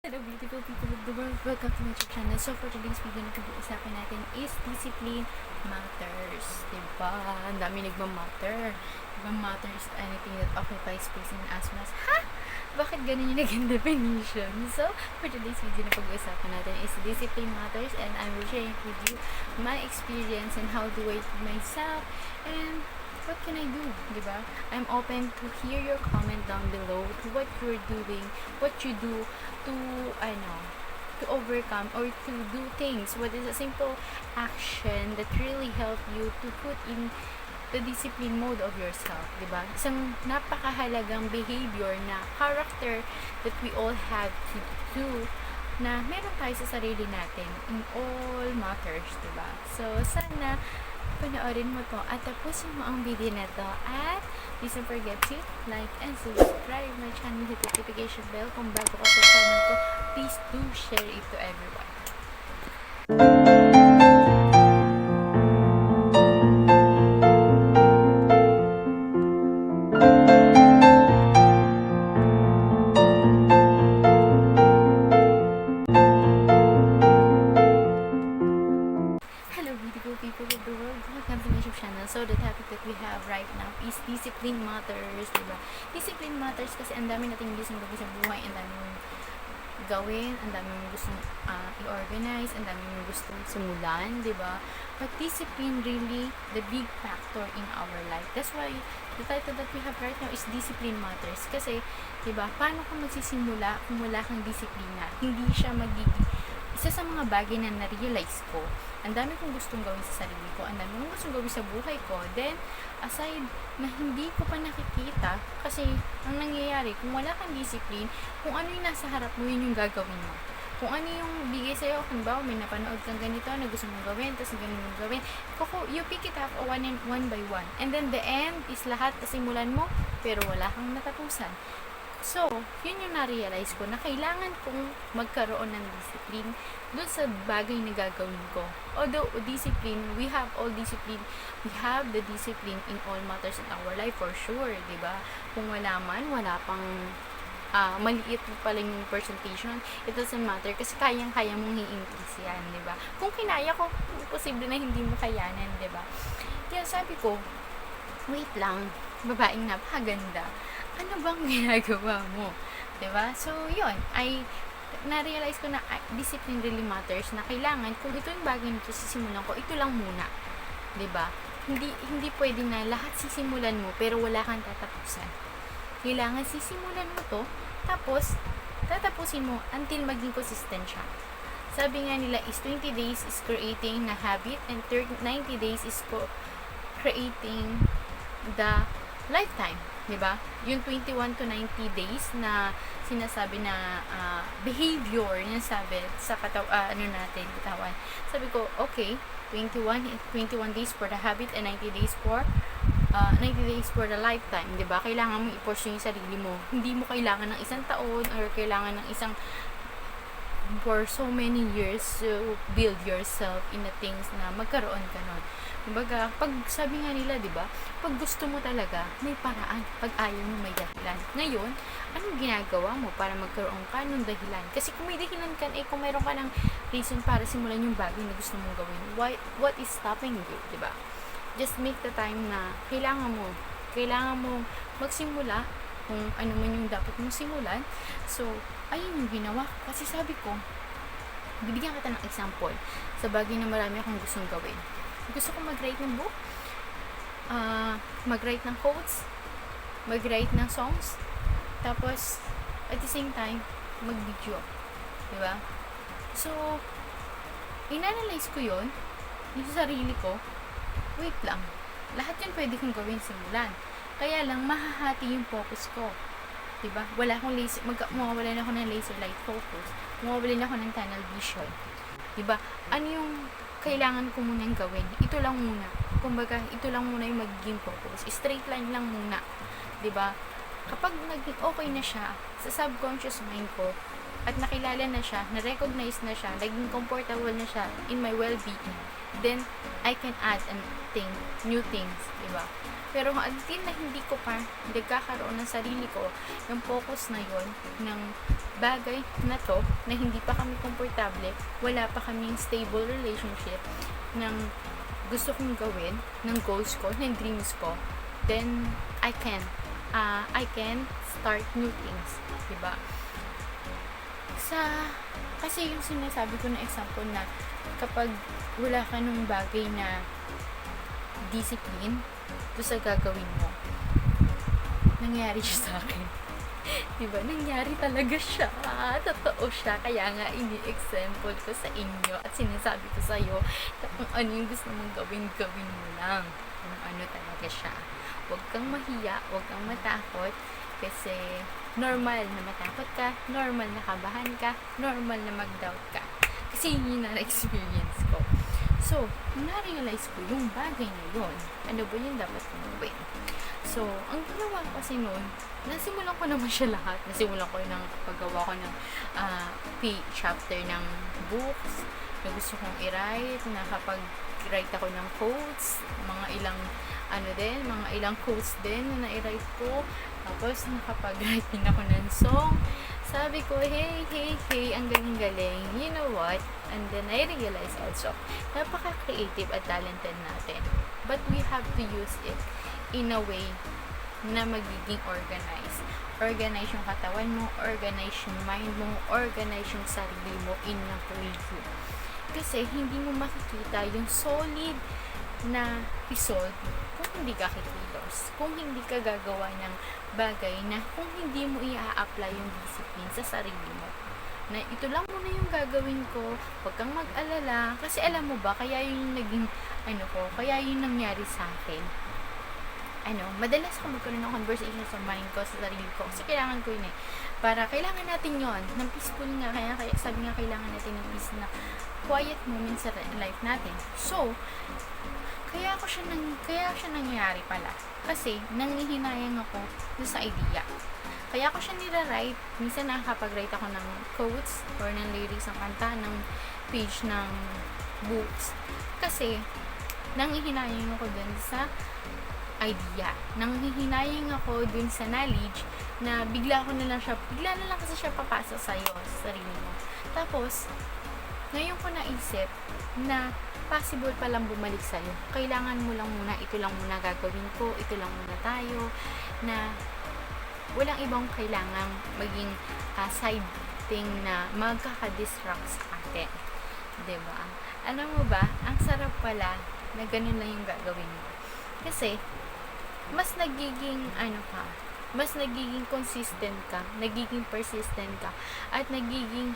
Hello beautiful people of the world, welcome to my YouTube channel. So for today's video na pag-uusapan natin is discipline matters. Diba? Ang dami nagmamatter. Diba matter is anything that occupies space and as much. Ha? Bakit ganun yung naging definition? So for today's video na pag-uusapan natin is discipline matters, and I will share with you my experience and how do I do myself and what can I do, diba? I'm open to hear your comment down below to what you're doing, what you do to, to overcome or to do things. What is a simple action that really help you to put in the discipline mode of yourself, diba? Isang napakahalagang behavior na character that we all have to do na meron tayo sa sarili natin in all matters, diba? So, sana panoorin mo to at tapusin mo ang video na to, at please don't forget to like and subscribe my channel, hit the notification bell kung bago ka sa channel ko. Please do share it to everyone. Hello beautiful people of the world, welcome to my YouTube channel. So the topic that we have right now is discipline matters, diba? Discipline matters kasi ang dami nating gustong gawin sa buhay, ang dami mong gawin, ang dami mong gustong i-organize, ang dami mong gustong simulan, diba? But discipline really the big factor in our life. That's why the title that we have right now is discipline matters. Kasi, diba, paano ka magsisimula kung wala kang disiplina? Hindi siya magiging isa sa mga bagay na na-realize ko. Ang dami kong gustong gawin sa sarili ko, ang dami kong gustong gawin sa buhay ko. Then, aside na hindi ko pa nakikita, kasi ang nangyayari, kung wala kang discipline, kung ano yung nasa harap mo, yun yung gagawin mo. Kung ano yung bigay sa'yo, kung ba, may napanood kang ganito na gusto mong gawin, tapos ganun mong gawin, you pick it up one by one. And then, the end is lahat simulan mo, pero wala kang natapusan. So, yun yung na-realize ko na kailangan kong magkaroon ng discipline dun sa bagay na gagawin ko. Although, discipline, we have all discipline. We have the discipline in all matters in our life for sure, diba? Kung wala man, wala pang maliit pa lang yung presentation, it doesn't matter kasi kayang-kaya mong i-increase yan, diba? Kung kinaya ko, posible na hindi mo kayanan, diba? Kaya sabi ko, wait lang, babaeng napakaganda. Ano bang ginagawa mo? Diba? So, yun. Na-realize ko na discipline really matters, na kailangan, kung ito yung bagay nito sisimulan ko, ito lang muna. Diba? Hindi pwede na lahat sisimulan mo, pero wala kang tatapusan. Kailangan sisimulan mo to, tapos, tatapusin mo until maging consistent siya. Sabi nga nila is 20 days is creating na habit, and 90 days is creating the lifetime. Diba? Yung 21 to 90 days na sinasabi na behavior niya, sabi sa natin, katawan. Sabi ko, okay, 21 days for the habit and 90 days for the lifetime, diba? Kailangan mo i-pursue yung sarili mo. Hindi mo kailangan ng isang taon or kailangan ng isang for so many years to build yourself in the things na magkaroon ka nun. Kumbaga, pag sabi nga nila, diba, pag gusto mo talaga, may paraan. Pag ayaw mo, may dahilan. Ngayon, anong ginagawa mo para magkaroon ka ng dahilan? Kasi kung may dahilan ka, kung mayroon ka ng reason para simulan yung bagay na gusto mong gawin, what is stopping you, diba? Just make the time na kailangan mo magsimula kung ano man yung dapat mong simulan. So, ayun yung ginawa ko. Kasi sabi ko, bibigyan kita ng example sa bagay na marami akong gustong gawin. Gusto ko mag-write ng book, mag-write ng quotes, mag-write ng songs, tapos, at the same time, mag-video. Diba? So, in-analyze ko yun, yung sarili ko, wait lang, lahat yun pwede kong gawin simulan. Kaya lang, mahahati yung focus ko. Diba? Mawawalan ako ng laser light focus. Mawawalan ako ng tunnel vision. Diba? Ano yung kailangan ko munang gawin? Ito lang muna. Kumbaga, ito lang muna yung magiging focus. Straight line lang muna. Diba? Kapag naging okay na siya, sa subconscious mind ko, at nakilala na siya, na-recognize na siya, naging comfortable na siya in my well-being, then, I can add new things. Diba? Pero until na hindi ko pa nagkakaroon ng sarili ko, yung focus na yon ng bagay na to, na hindi pa kami komportable, wala pa kaming stable relationship, ng gusto kong gawin, ng goals ko, ng dreams ko, then I can start new things, diba? Kasi yung sinasabi ko na example na kapag wala ka nung bagay na discipline doon sa gagawin mo, nangyari siya sa akin. Diba? Nangyari talaga siya. Totoo siya. Kaya nga, ini-example ko sa inyo at sinasabi ko sa'yo na kung ano yung gusto mong gawin, gawin mo lang. Kung ano talaga siya. Huwag kang mahiya, huwag kang matakot, kasi normal na matakot ka, normal na kabahan ka, normal na mag-doubt ka. Kasi yun yung na-experience ko. So, na-realize ko yung bagay na yun. Ano ba yung dapat kong gawin? So, ang ginawa ko kasi noon, nasimulan ko naman siya lahat. Nasimulan ko ng paggawa ko ng chapter ng books na gusto kong i-write, na kapag write ako ng quotes, mga ilang quotes din na i-write ko. Tapos, nakapag-write din ako ng song. Sabi ko, hey, ang galing-galing. You know what? And then, I realized also, napaka-creative at talented natin. But we have to use it in a way na magiging organized. Organize yung katawan mo, organize yung mind mo, organize yung sarili mo in a whole you. Kasi, hindi mo makikita yung solid na result kung hindi ka kikilos, kung hindi ka gagawa ng bagay na kung hindi mo i-apply yung discipline sa sarili mo. Na ito lang muna yung gagawin ko, huwag kang mag-alala, kasi alam mo ba, kaya yun naging, kaya yun nangyari sa akin. Madalas ako magkaroon ng conversation sa mind ko, sa sarili ko, kasi kailangan ko yun para kailangan natin yon ng peaceful nga, kaya sabi nga kailangan natin ng peace na quiet moments sa life natin. So, kaya siya nangyari pala. Kasi, nanghihinayang ako sa idea. Kaya ako siya nira-write. Minsan nakakapag-write ako ng quotes or ng lyrics ng kanta, ng page ng books. Kasi, nanghihinayang ako dun sa idea. Nanghihinayang ako dun sa knowledge na bigla na lang kasi siya papasok sa'yo, sa sarili mo. Tapos, ngayon ko naisip na possible palang bumalik sa'yo. Kailangan mo lang muna, ito lang muna gagawin ko, ito lang muna tayo, na walang ibang kailangang maging side thing na magkaka-distract sa atin. Diba? Alam mo ba, ang sarap pala na ganun lang yung gagawin mo. Kasi, mas nagiging consistent ka, nagiging persistent ka, at nagiging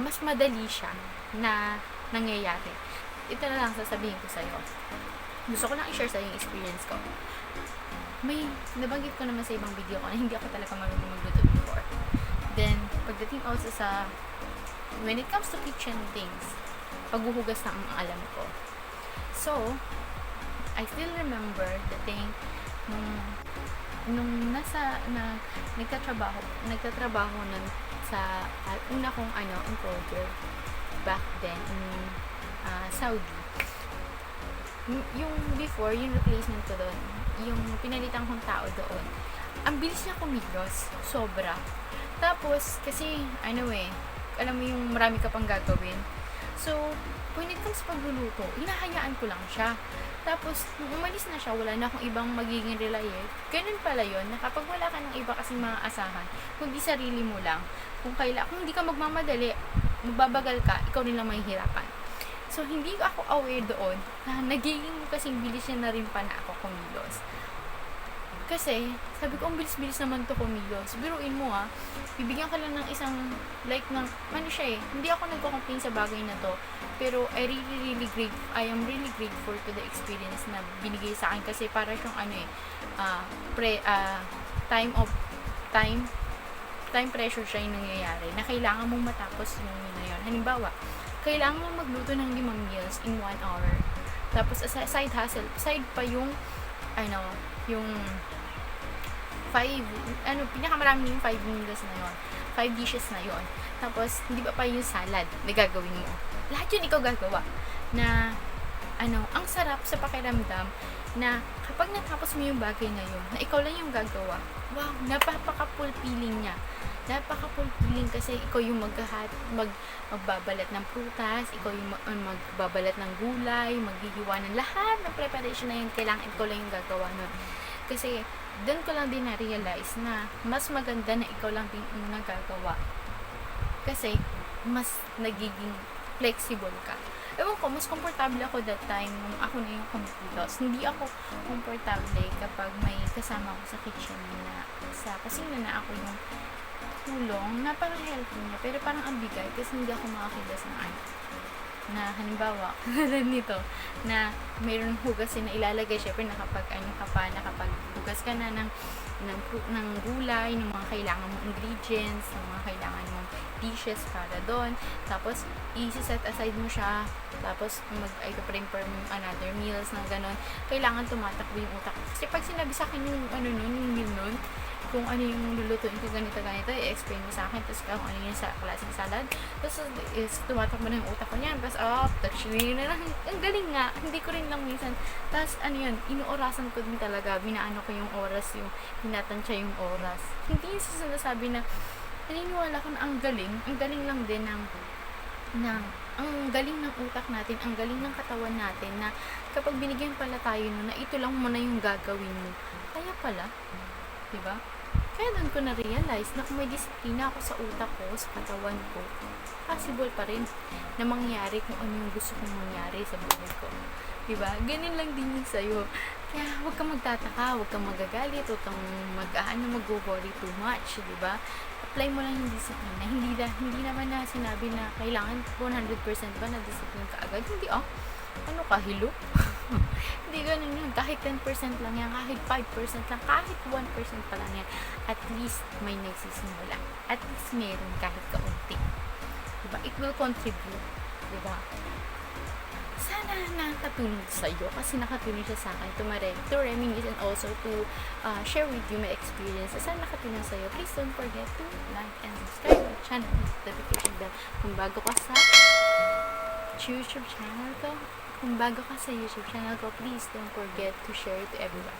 mas madali siya na nangyayari. Ito na lang sasabihin ko sa'yo. Gusto ko lang i-share sa'yo yung experience ko. May nabanggit ko naman sa ibang video ko na hindi ako talaga marunong magluto before. Then, pagdating also sa when it comes to kitchen things, paghuhugas na ang alam ko. So, I still remember the thing nung nagtatrabaho nun sa una kong employer back then in Saudi. Yung before, yung replacement ko doon, yung pinalitan kong tao doon, ang bilis niya kumilos, sobra. Tapos, kasi, alam mo yung marami ka pang gagawin. So, when it comes pagluluto, hinahayaan ko lang siya. Tapos, nung umalis na siya, wala na akong ibang magiging relay. Ganun pala yun, na kapag wala ka ng iba kasi mga asahan, kundi sarili mo lang, kung hindi ka magmamadali, magbabagal ka, ikaw rin lang mahihirapan. So, hindi ako aware doon na nagiging kasing bilis niya na rin pa na ako kumilos. Kasi, sabi ko, ang bilis-bilis naman to kumilos. Biruin mo bibigyan ka lang ng isang, hindi ako nagko-complain sa bagay na to, pero I am really grateful to the experience na binigay sa akin, kasi para siyang time pressure siya yung nangyayari, na kailangan mong matapos yung yun. Halimbawa, kailangan mong magluto ng 5 meals in 1 hour. Tapos, side hustle, side pa yung, yung 5, pinakamarami yung 5 meals na yun. 5 dishes na yun. Tapos, hindi ba pa yung salad na gagawin mo? Lahat yun ikaw gagawa. Na, ang sarap sa pakiramdam na kapag natapos mo yung bagay na yun, na ikaw lang yung gagawa, wow, napaka-fulfilling niya. Napaka-fulfilling kasi ikaw yung magbabalat ng prutas, ikaw yung magbabalat ng gulay, maghihiwa ng lahat ng preparation na yun, kailangan ikaw lang yung gagawa nun. Kasi, doon ko lang din na-realize na mas maganda na ikaw lang din yung nagagawa. Kasi, mas nagiging flexible ka. Ewan ko, mas komportable ako that time nung ako na yung kumikilos. Hindi ako komportable kapag may kasama ako sa kitchen na sa kusina na ako yung tulong, napaka-helpful niya. Pero parang ang bigay kasi hindi ako makakilos ng na halimbawa, nito, na mayroon hugasin na ilalagay, syempre nakapag hugas ka na ng gulay, ng mga kailangan mong ingredients, ng mga kailangan mong dishes para doon. Tapos, i-set aside mo siya. Tapos, prepare mo another meals na gano'n. Kailangan tumatakbo yung utak. Kasi pag sinabi sa akin yung yung meal nun, kung ano yung lulutuin ko ganito, i-explain mo sa akin, tapos kung ano yung klaseng salad, tapos tumatakbo na yung utak ko niyan, tapos na lang, ang galing nga, hindi ko rin lang minsan, tapos inuorasan ko din talaga, binaano ko yung oras, yung tinatansya yung oras, hindi yung sinasabi na, naniniwala ko na ang galing lang din ang galing ng utak natin, ang galing ng katawan natin, na kapag binigyan pala tayo na ito lang muna yung gagawin mo, kaya pala, diba? Kaya doon ko na-realize na kung may disiplina ako sa utak ko, sa katawan ko, possible pa rin na mangyari kung ano yung gusto kong mangyari sa buhay ko. Diba? Ganun lang din yun sa'yo. Kaya huwag kang magtataka, huwag kang magagalit, huwag kang mag-worry too much, diba? Apply mo lang yung disiplina. Hindi naman na sinabi na kailangan 100% ba na discipline ka agad. Hindi, ano ka, hilo? Hindi ganun yun. Kahit 10% lang yan, kahit 5% lang, kahit 1% pa lang yan, at least may nagsisimula. At least meron kahit kaunti. Diba? It will contribute. Diba? Sana nakatulong sa'yo kasi nakatulong siya sa akin to reminisce and also to share with you my experience. Sana nakatulong sa'yo. Please don't forget to like and subscribe my channel, notification bell. Kung bago ka sa YouTube channel ko, please don't forget to share it to everyone.